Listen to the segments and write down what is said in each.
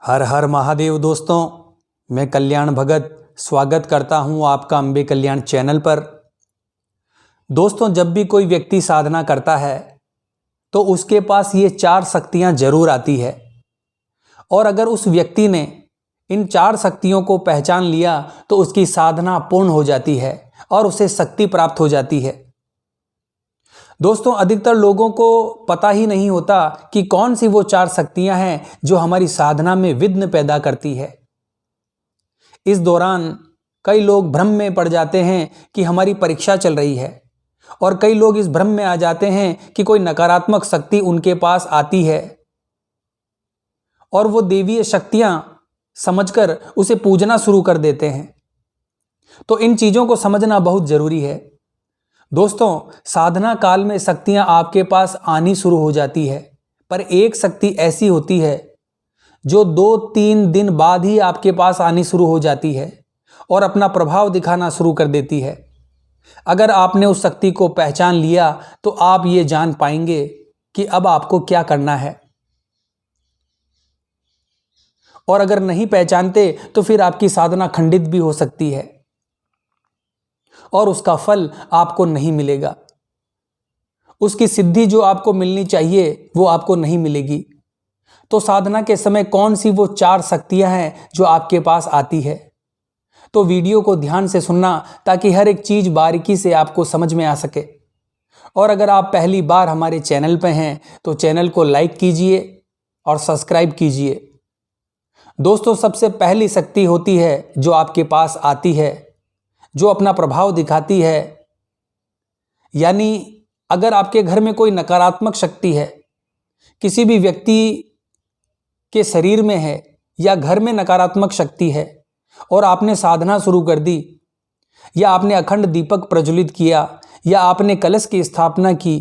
हर हर महादेव दोस्तों, मैं कल्याण भगत स्वागत करता हूं आपका अंबे कल्याण चैनल पर। दोस्तों, जब भी कोई व्यक्ति साधना करता है तो उसके पास ये 4 शक्तियां जरूर आती है और अगर उस व्यक्ति ने इन 4 शक्तियों को पहचान लिया तो उसकी साधना पूर्ण हो जाती है और उसे शक्ति प्राप्त हो जाती है। दोस्तों, अधिकतर लोगों को पता ही नहीं होता कि कौन सी वो 4 शक्तियां हैं जो हमारी साधना में विघ्न पैदा करती है। इस दौरान कई लोग भ्रम में पड़ जाते हैं कि हमारी परीक्षा चल रही है और कई लोग इस भ्रम में आ जाते हैं कि कोई नकारात्मक शक्ति उनके पास आती है और वो देवीय शक्तियां समझकर उसे पूजना शुरू कर देते हैं। तो इन चीजों को समझना बहुत जरूरी है। दोस्तों, साधना काल में शक्तियां आपके पास आनी शुरू हो जाती है, पर एक शक्ति ऐसी होती है जो 2-3 दिन बाद ही आपके पास आनी शुरू हो जाती है और अपना प्रभाव दिखाना शुरू कर देती है। अगर आपने उस शक्ति को पहचान लिया तो आप ये जान पाएंगे कि अब आपको क्या करना है, और अगर नहीं पहचानते तो फिर आपकी साधना खंडित भी हो सकती है और उसका फल आपको नहीं मिलेगा। उसकी सिद्धि जो आपको मिलनी चाहिए वो आपको नहीं मिलेगी। तो साधना के समय कौन सी वो 4 शक्तियां हैं जो आपके पास आती है? तो वीडियो को ध्यान से सुनना ताकि हर एक चीज बारीकी से आपको समझ में आ सके। और अगर आप पहली बार हमारे चैनल पे हैं तो चैनल को लाइक कीजिए और सब्सक्राइब कीजिए। दोस्तों, सबसे पहली शक्ति होती है जो आपके पास आती है, जो अपना प्रभाव दिखाती है। यानी अगर आपके घर में कोई नकारात्मक शक्ति है, किसी भी व्यक्ति के शरीर में है या घर में नकारात्मक शक्ति है और आपने साधना शुरू कर दी, या आपने अखंड दीपक प्रज्वलित किया, या आपने कलश की स्थापना की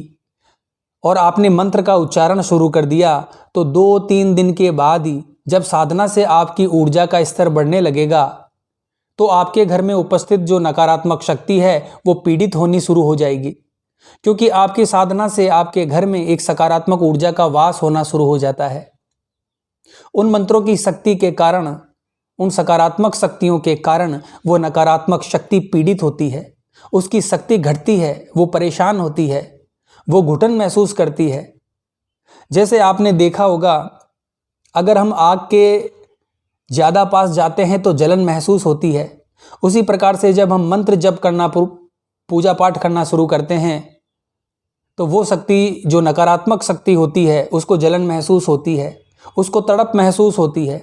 और आपने मंत्र का उच्चारण शुरू कर दिया, तो 2-3 दिन के बाद ही जब साधना से आपकी ऊर्जा का स्तर बढ़ने लगेगा तो आपके घर में उपस्थित जो नकारात्मक शक्ति है वो पीड़ित होनी शुरू हो जाएगी, क्योंकि आपकी साधना से आपके घर में एक सकारात्मक ऊर्जा का वास होना शुरू हो जाता है। उन मंत्रों की शक्ति के कारण, उन सकारात्मक शक्तियों के कारण वो नकारात्मक शक्ति पीड़ित होती है, उसकी शक्ति घटती है, वो परेशान होती है, वो घुटन महसूस करती है। जैसे आपने देखा होगा, अगर हम आग के ज़्यादा पास जाते हैं तो जलन महसूस होती है, उसी प्रकार से जब हम मंत्र जप करना, पूजा पाठ करना शुरू करते हैं तो वो शक्ति जो नकारात्मक शक्ति होती है उसको जलन महसूस होती है, उसको तड़प महसूस होती है।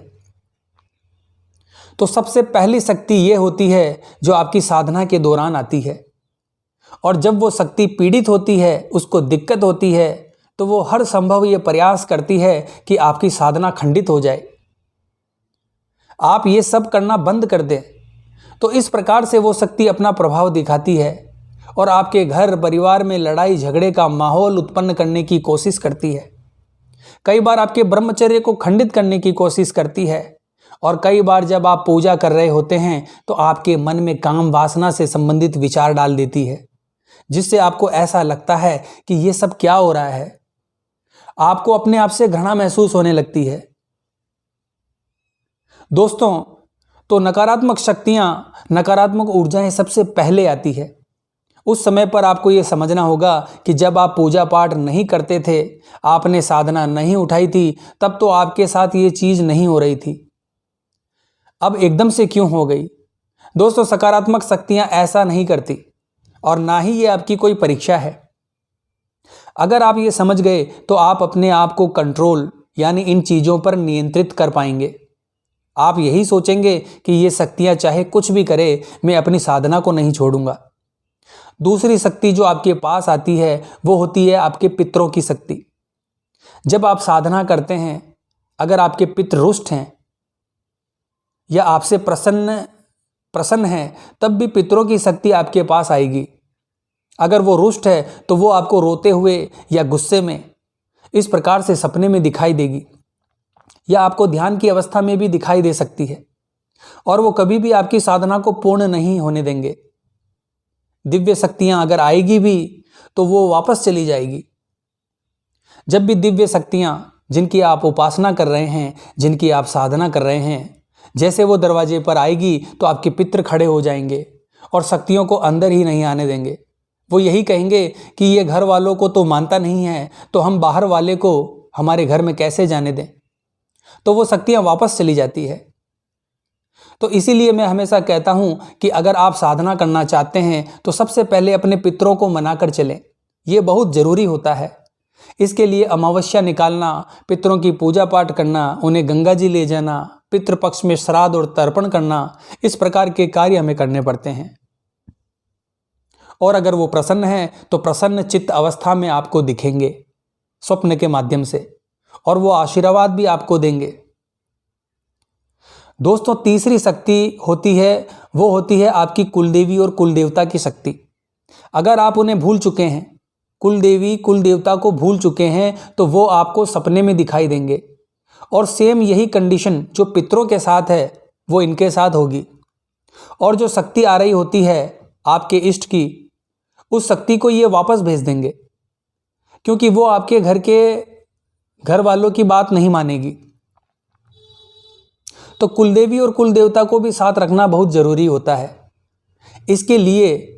तो सबसे पहली शक्ति ये होती है जो आपकी साधना के दौरान आती है, और जब वो शक्ति पीड़ित होती है, उसको दिक्कत होती है, तो वो हर संभव ये प्रयास करती है कि आपकी साधना खंडित हो जाए, आप ये सब करना बंद कर दें। तो इस प्रकार से वो शक्ति अपना प्रभाव दिखाती है और आपके घर परिवार में लड़ाई झगड़े का माहौल उत्पन्न करने की कोशिश करती है। कई बार आपके ब्रह्मचर्य को खंडित करने की कोशिश करती है, और कई बार जब आप पूजा कर रहे होते हैं तो आपके मन में काम वासना से संबंधित विचार डाल देती है, जिससे आपको ऐसा लगता है कि ये सब क्या हो रहा है। आपको अपने आप से घृणा महसूस होने लगती है। दोस्तों, तो नकारात्मक शक्तियां, नकारात्मक ऊर्जाएं सबसे पहले आती है। उस समय पर आपको यह समझना होगा कि जब आप पूजा पाठ नहीं करते थे, आपने साधना नहीं उठाई थी, तब तो आपके साथ ये चीज नहीं हो रही थी, अब एकदम से क्यों हो गई। दोस्तों, सकारात्मक शक्तियां ऐसा नहीं करती और ना ही ये आपकी कोई परीक्षा है। अगर आप ये समझ गए तो आप अपने आप को कंट्रोल यानी इन चीजों पर नियंत्रित कर पाएंगे। आप यही सोचेंगे कि ये शक्तियां चाहे कुछ भी करे, मैं अपनी साधना को नहीं छोड़ूंगा। दूसरी शक्ति जो आपके पास आती है वो होती है आपके पितरों की शक्ति। जब आप साधना करते हैं, अगर आपके पितृ रुष्ट हैं या आपसे प्रसन्न हैं, तब भी पितरों की शक्ति आपके पास आएगी। अगर वो रुष्ट है तो वो आपको रोते हुए या गुस्से में इस प्रकार से सपने में दिखाई देगी, या आपको ध्यान की अवस्था में भी दिखाई दे सकती है, और वो कभी भी आपकी साधना को पूर्ण नहीं होने देंगे। दिव्य शक्तियां अगर आएगी भी तो वो वापस चली जाएगी। जब भी दिव्य शक्तियां जिनकी आप उपासना कर रहे हैं, जिनकी आप साधना कर रहे हैं, जैसे वो दरवाजे पर आएगी तो आपके पितृ खड़े हो जाएंगे और शक्तियों को अंदर ही नहीं आने देंगे। वो यही कहेंगे कि ये घर वालों को तो मानता नहीं है, तो हम बाहर वाले को हमारे घर में कैसे जाने दें। तो वो शक्तियां वापस चली जाती है। तो इसीलिए मैं हमेशा कहता हूं कि अगर आप साधना करना चाहते हैं तो सबसे पहले अपने पितरों को मनाकर चलें। ये बहुत जरूरी होता है। इसके लिए अमावस्या निकालना, पितरों की पूजा पाठ करना, उन्हें गंगा जी ले जाना, पितृपक्ष में श्राद्ध और तर्पण करना, इस प्रकार के कार्य हमें करने पड़ते हैं। और अगर वो प्रसन्न हैं तो प्रसन्न चित्त अवस्था में आपको दिखेंगे स्वप्न के माध्यम से, और वो आशीर्वाद भी आपको देंगे। दोस्तों, तीसरी शक्ति होती है, वो होती है आपकी कुलदेवी और कुलदेवता की शक्ति। अगर आप उन्हें भूल चुके हैं, कुलदेवी कुलदेवता को भूल चुके हैं, तो वो आपको सपने में दिखाई देंगे। और सेम यही कंडीशन जो पितरों के साथ है वो इनके साथ होगी। और जो शक्ति आ रही होती है आपके इष्ट की, उस शक्ति को ये वापस भेज देंगे, क्योंकि वो आपके घर वालों की बात नहीं मानेगी। तो कुलदेवी और कुलदेवता को भी साथ रखना बहुत जरूरी होता है। इसके लिए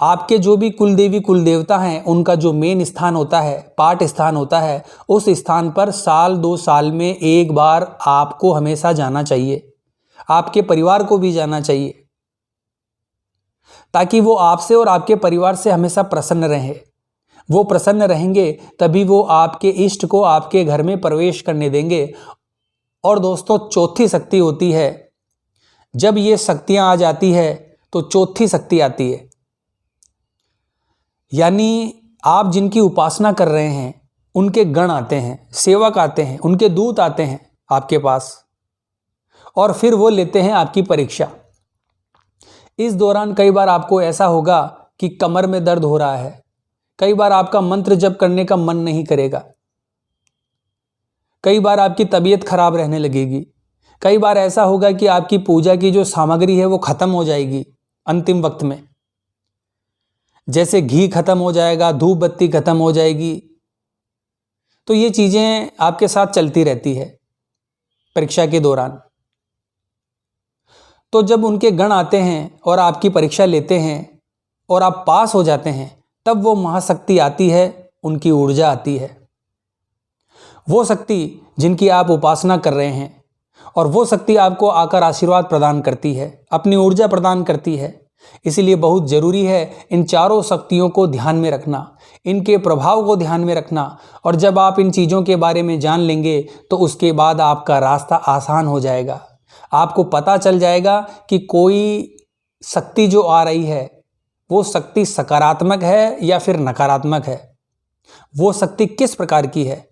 आपके जो भी कुलदेवी कुलदेवता हैं, उनका जो मेन स्थान होता है, पाठ स्थान होता है, उस स्थान पर साल 2 साल में एक बार आपको हमेशा जाना चाहिए। आपके परिवार को भी जाना चाहिए, ताकि वो आपसे और आपके परिवार से हमेशा प्रसन्न रहें। वो प्रसन्न रहेंगे तभी वो आपके इष्ट को आपके घर में प्रवेश करने देंगे। और दोस्तों, चौथी शक्ति होती है, जब ये शक्तियां आ जाती है तो चौथी शक्ति आती है। यानी आप जिनकी उपासना कर रहे हैं उनके गण आते हैं, सेवक आते हैं, उनके दूत आते हैं आपके पास, और फिर वो लेते हैं आपकी परीक्षा। इस दौरान कई बार आपको ऐसा होगा कि कमर में दर्द हो रहा है, कई बार आपका मंत्र जप करने का मन नहीं करेगा, कई बार आपकी तबीयत खराब रहने लगेगी, कई बार ऐसा होगा कि आपकी पूजा की जो सामग्री है वो खत्म हो जाएगी अंतिम वक्त में। जैसे घी खत्म हो जाएगा, धूप बत्ती खत्म हो जाएगी। तो ये चीजें आपके साथ चलती रहती है परीक्षा के दौरान। तो जब उनके गण आते हैं और आपकी परीक्षा लेते हैं और आप पास हो जाते हैं, तब वो महाशक्ति आती है, उनकी ऊर्जा आती है। वो शक्ति जिनकी आप उपासना कर रहे हैं, और वो शक्ति आपको आकर आशीर्वाद प्रदान करती है, अपनी ऊर्जा प्रदान करती है। इसीलिए बहुत जरूरी है इन चारों शक्तियों को ध्यान में रखना, इनके प्रभाव को ध्यान में रखना। और जब आप इन चीज़ों के बारे में जान लेंगे तो उसके बाद आपका रास्ता आसान हो जाएगा। आपको पता चल जाएगा कि कोई शक्ति जो आ रही है वो शक्ति सकारात्मक है या फिर नकारात्मक है, वो शक्ति किस प्रकार की है।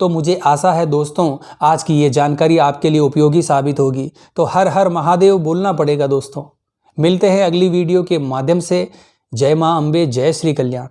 तो मुझे आशा है दोस्तों, आज की ये जानकारी आपके लिए उपयोगी साबित होगी। तो हर हर महादेव बोलना पड़ेगा दोस्तों। मिलते हैं अगली वीडियो के माध्यम से। जय मां अम्बे, जय श्री कल्याण।